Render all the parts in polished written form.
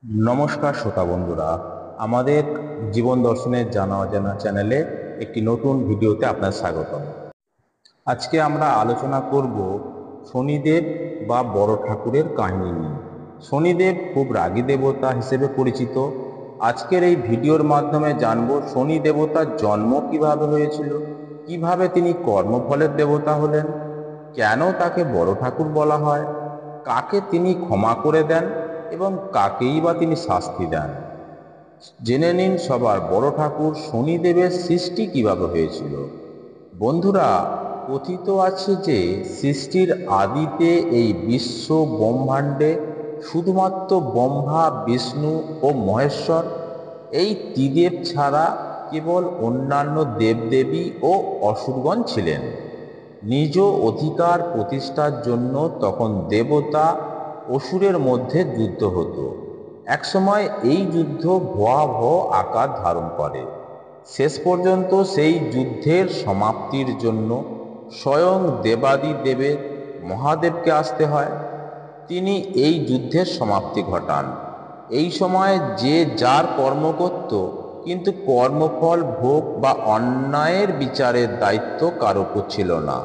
নমস্কার শ্রোতা বন্ধুরা, আমাদের জীবন দর্শনের জানা অজানা চ্যানেলে একটি নতুন ভিডিওতে আপনার স্বাগতম। আজকে আমরা আলোচনা করব শনিদেব বা বড় ঠাকুরের কাহিনী নিয়ে। শনিদেব খুব রাগী দেবতা হিসেবে পরিচিত। আজকের এই ভিডিওর মাধ্যমে জানব শনি দেবতার জন্ম কিভাবে হয়েছিল, কিভাবে তিনি কর্মফলের দেবতা হলেন, কেন তাকে বড় ঠাকুর বলা হয়, কাকে তিনি ক্ষমা করে দেন এবং কাকেই বা তিনি শাস্তি দেন। জেনে নিন সবার বড় ঠাকুর শনিদেবের সৃষ্টি কিভাবে হয়েছিল। বন্ধুরা, কথিত আছে যে সৃষ্টির আদিতে এই বিশ্ব ব্রহ্মাণ্ডে শুধুমাত্র ব্রহ্মা, বিষ্ণু ও মহেশ্বর এই ত্রিদেব ছাড়া কেবল অন্যান্য দেবদেবী ও অসুরগণ ছিলেন। নিজ অধিকার প্রতিষ্ঠার জন্য তখন দেবতা অসুরের মধ্যে যুদ্ধ হতো। একসময় এই যুদ্ধ ভয়াবহ আকার ধারণ করে। শেষ পর্যন্ত সেই যুদ্ধের সমাপ্তির জন্য স্বয়ং দেবাদিদেবের মহাদেবকে আসতে হয়। তিনি এই যুদ্ধের সমাপ্তি ঘটান। এই সময় যে যার কর্ম করত, কিন্তু কর্মফল ভোগ বা অন্যায়ের বিচারের দায়িত্ব কারো উপর ছিল না।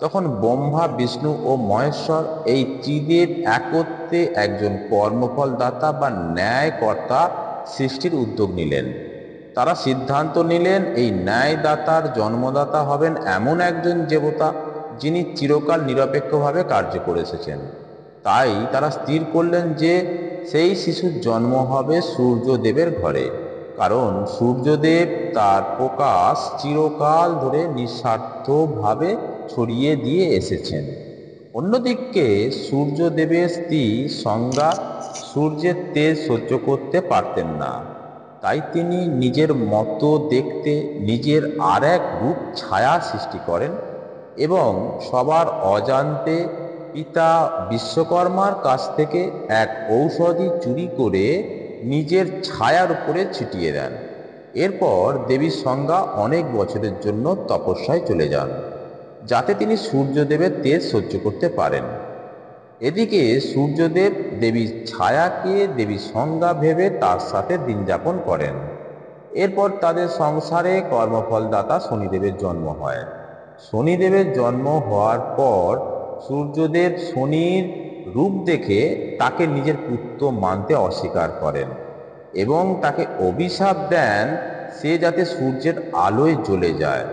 তখন ব্রহ্মা, বিষ্ণু ও মহেশ্বর এই ত্রিদেব একত্রে একজন কর্মফল দাতা বা ন্যায়কর্তা সৃষ্টির উদ্যোগ নিলেন। তারা সিদ্ধান্ত নিলেন এই ন্যায়দাতার জন্মদাতা হবেন এমন একজন দেবতা যিনি চিরকাল নিরপেক্ষভাবে কার্য করে এসেছেন। তাই তারা স্থির করলেন যে সেই শিশুর জন্ম হবে সূর্যদেবের ঘরে, কারণ সূর্যদেব তার প্রকাশ চিরকাল ধরে নিঃস্বার্থভাবে ছড়িয়ে দিয়ে এসেছেন। অন্যদিকে সূর্যদেবের স্ত্রী সংজ্ঞা সূর্যের তেজ সহ্য করতে পারতেন না। তাই তিনি নিজের মতো দেখতে নিজের আর এক রূপ ছায়া সৃষ্টি করেন এবং সবার অজান্তে পিতা বিশ্বকর্মার কাছ থেকে এক ঔষধি চুরি করে নিজের ছায়ার উপরে ছিটিয়ে দেন। এরপর দেবী সংজ্ঞা অনেক বছরের জন্য তপস্যায় চলে যান, যাতে তিনি সূর্যদেবের তেজ সহ্য করতে পারেন। এদিকে সূর্যদেব দেবীর ছায়াকে দেবী সংজ্ঞা ভেবে তার সাথে দিন যাপন করেন। এরপর তাদের সংসারে কর্মফলদাতা শনিদেবের জন্ম হয়। শনিদেবের জন্ম হওয়ার পর সূর্যদেব শনির রূপ দেখে তাকে নিজের পুত্র মানতে অস্বীকার করেন এবং তাকে অভিশাপ দেন সে যাতে সূর্যের আলোয় জ্বলে যায়।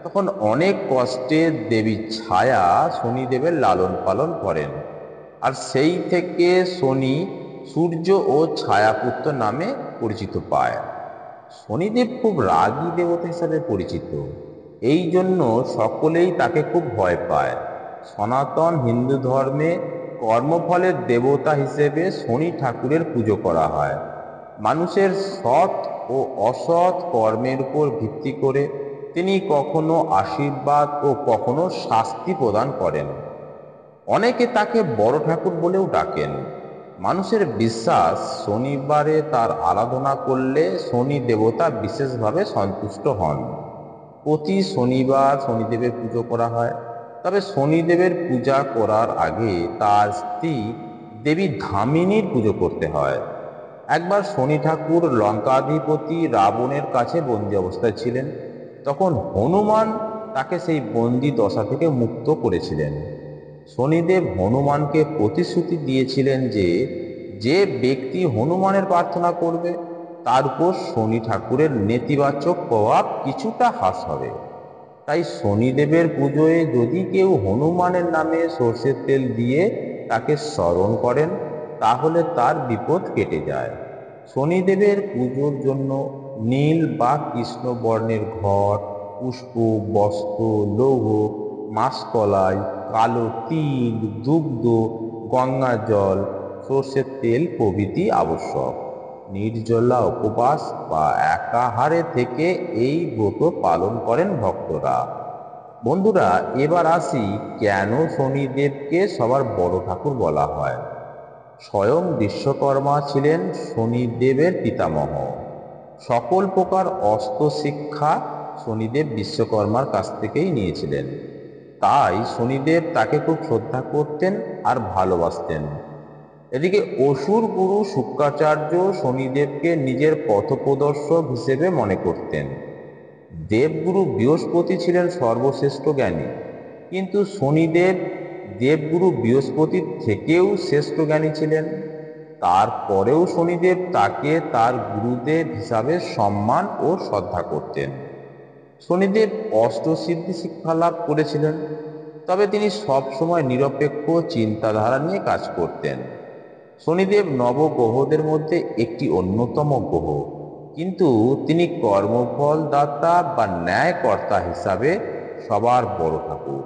তখন অনেক কষ্টে দেবী ছায়া শনিদেবের লালন পালন করেন, আর সেই থেকে শনি সূর্য ও ছায়াপুত্র নামে পরিচিত পায়। শনিদেব খুব রাগী দেবতা হিসাবে পরিচিত, এই জন্য সকলেই তাকে খুব ভয় পায়। সনাতন হিন্দু ধর্মে কর্মফলের দেবতা হিসেবে শনি ঠাকুরের পুজো করা হয়। মানুষের সৎ ও অসৎ কর্মের উপর ভিত্তি করে তিনি কখনো আশীর্বাদ ও কখনো শাস্তি প্রদান করেন। অনেকে তাকে বড় ঠাকুর বলেও ডাকেন। মানুষের বিশ্বাস শনিবারে তার আরাধনা করলে শনি দেবতা বিশেষভাবে সন্তুষ্ট হন। প্রতি শনিবার শনিদেবের পুজো করা হয়। তবে শনিদেবের পূজা করার আগে তার স্ত্রী দেবী ধামিনীর পুজো করতে হয়। একবার শনি ঠাকুর লঙ্কাধিপতি রাবণের কাছে বন্দি অবস্থায় ছিলেন। তখন হনুমান তাকে সেই বন্দি দশা থেকে মুক্ত করেছিলেন। শনিদেব হনুমানকে প্রতিশ্রুতি দিয়েছিলেন যে যে ব্যক্তি হনুমানের প্রার্থনা করবে তার উপর শনি ঠাকুরের নেতিবাচক প্রভাব কিছুটা হ্রাস হবে। তাই শনিদেবের পুজোয় যদি কেউ হনুমানের নামে সর্ষের তেল দিয়ে তাকে স্মরণ করেন, তাহলে তার বিপদ কেটে যায়। শনিদেবের পুজোর জন্য নীল বা কৃষ্ণ বর্ণের ঘট, পুষ্প, বস্ত্র, লৌহ, মাসকলাই, কালো তিল, দুগ্ধ, গঙ্গা জল, সর্ষের তেল প্রভৃতি আবশ্যক। নির্জলা উপবাস বা একাহারে থেকে এই ব্রত পালন করেন ভক্তরা। বন্ধুরা, এবার আসি কেন শনিদেবকে সবার বড় ঠাকুর বলা হয়। স্বয়ং বিশ্বকর্মা ছিলেন শনিদেবের পিতামহ। সকল প্রকার অস্ত্র শিক্ষা শনিদেব বিশ্বকর্মার কাছ থেকেই নিয়েছিলেন। তাই শনিদেব তাকে খুব শ্রদ্ধা করতেন আর ভালোবাসতেন। এদিকে অসুর গুরু শুক্রাচার্য শনিদেবকে নিজের পথপ্রদর্শক হিসেবে মনে করতেন। দেবগুরু বৃহস্পতি ছিলেন সর্বশ্রেষ্ঠ জ্ঞানী, কিন্তু শনিদেব দেবগুরু বৃহস্পতির থেকেও শ্রেষ্ঠ জ্ঞানী ছিলেন। তারপরেও শনিদেব তাকে তার গুরুদেব হিসাবে সম্মান ও শ্রদ্ধা করতেন। শনিদেব অষ্টসিদ্ধি শিক্ষা লাভ করেছিলেন, তবে তিনি সবসময় নিরপেক্ষ চিন্তাধারা নিয়ে কাজ করতেন। শনিদেব নবগ্রহদের মধ্যে একটি অন্যতম গ্রহ, কিন্তু তিনি কর্মফল দাতা বা ন্যায়কর্তা হিসাবে সবার বড় ঠাকুর।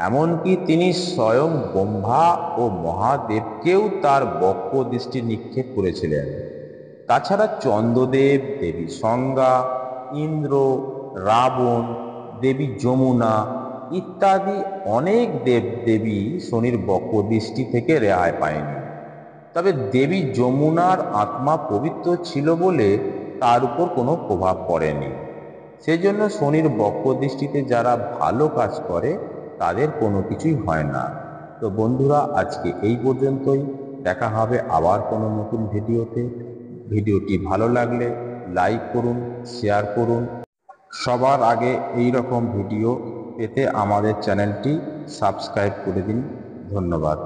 এমনকি তিনি স্বয়ং ব্রহ্মা ও মহাদেবকেও তার বক্র দৃষ্টি নিক্ষেপ করেছিলেন। তাছাড়া চন্দ্রদেব, দেবী সংজ্ঞা, ইন্দ্র, রাবণ, দেবী যমুনা ইত্যাদি অনেক দেবদেবী শনির বক্র দৃষ্টি থেকে রেহাই পায়নি। তবে দেবী যমুনার আত্মা পবিত্র ছিল বলে তার উপর কোনো প্রভাব পড়েনি। সেজন্য শনির বক্র দৃষ্টিতে যারা ভালো কাজ করে তাদের কোনো কিছুই হয় না। তো বন্ধুরা, আজকে এই পর্যন্তই। দেখা হবে আবার কোনো নতুন ভিডিওতে। ভিডিওটি ভালো লাগলে লাইক করুন, শেয়ার করুন। সবার আগে এই রকম ভিডিও পেতে আমাদের চ্যানেলটি সাবস্ক্রাইব করে দিন। ধন্যবাদ।